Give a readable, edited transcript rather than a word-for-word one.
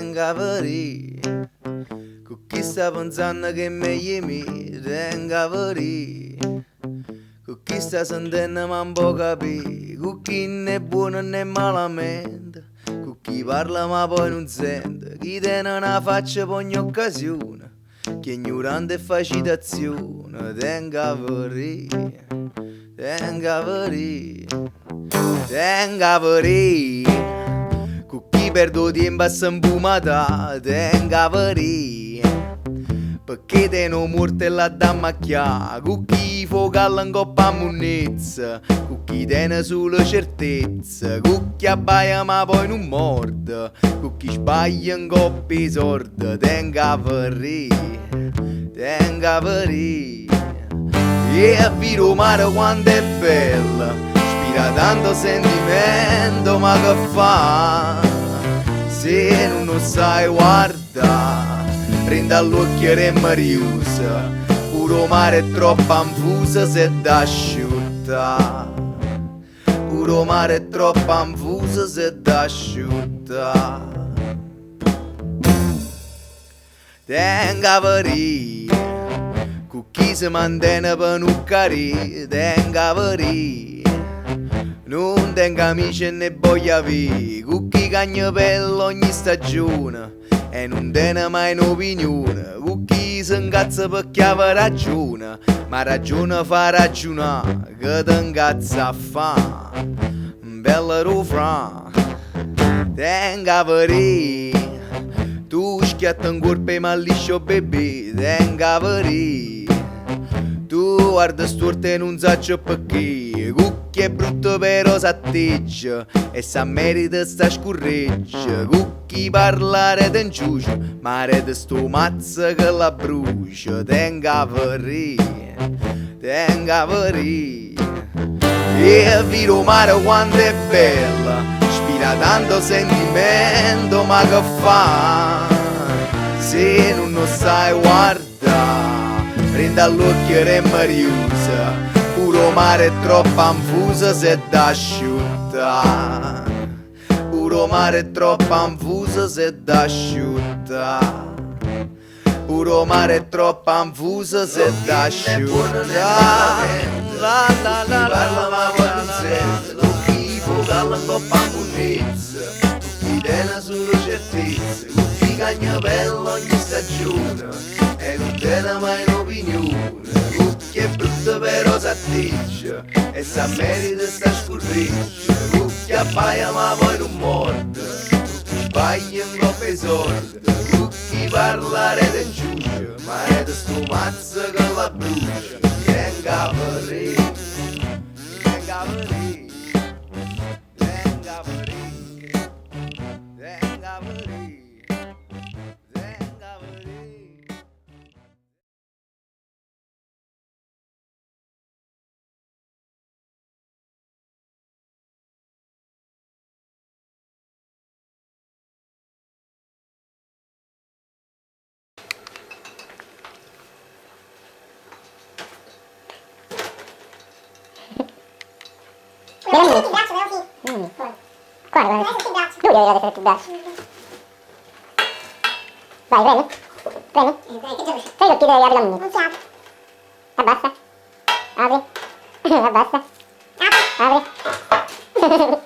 tenga pari. Con chi sta pensando che è meglio mi, tenga pari. Con chi sta sentendo ma non può capire, con chi né buono né malamente, con chi parla ma poi non sente, chi tiene una faccia per ogni occasione, chi è ignorante e fa citazione, tenga pari, tenga pari, tenga pari, con chi perdo tempo a sempumata, tenga pari, perché te non morte la da macchia, con chi focalla in coppa a munnezza, con chi tiene solo certezza, con chi abbaia ma poi non morde, con chi sbaglia in coppa i sordi, tenga pari, tenga pari. E viro mare quanto è bella, ispira tanto sentimento, ma che fa? Se non lo sai guarda, rende all'occhio e mariusa, puro mare è troppo anfusa se da asciutta, puro mare è troppo anfusa se da asciutta. Tenga pari, con chi si mantiene per non carì, tenga pari. Non tenga amici e ne voglia vi, con chi cagna pello ogni stagione e non tiene mai un'opinione, con chi si incazza perché aveva ragione, ma ragione fa ragionare, che ti incazza a fa, bella rufra, tenga pari, tu schiatta in corpo ma liscio bebè, tenga pari, tu guarda storto e non saccio perché, cucchi è brutto però s'atteggia e sa merita sta scurreggia, cucchi parlare t'inciucia, ma rete sto mazza che la brucia, tenga pari, tenga pari. E viro mare quanto è bella, ispira tanto sentimento, ma che fa? Se non lo sai guarda, rende all'occhio e mariusa, puro mare è troppo anfusa se da asciutta, puro mare è troppo anfusa se da asciutta, puro mare è troppo anfusa se da asciutta. La la la parla ma poi non sente, lo schifo calla in coppa a munnezza, chi tiene solo certezze, chi cagna pello ogni stagione e non tiene mai un'opinione, chi è brutto però s'atteggia e sa merita sta scurreggia, chi abbaia ma poi non morde, chi sbaglia in coppa i sordi, chi parlare t'inciucia, ma è sto mazzo che la brucia, tenga pari, tenga pari, tenga pari, tenga pari, tenga pari. Metti il braccio però sì. Quale? Lui deve essere più braccio. Vai, premi. Premi. Fai l'occhio deve apre la mini. Non si apre. Abbassa. Apri. Abbassa. Apri.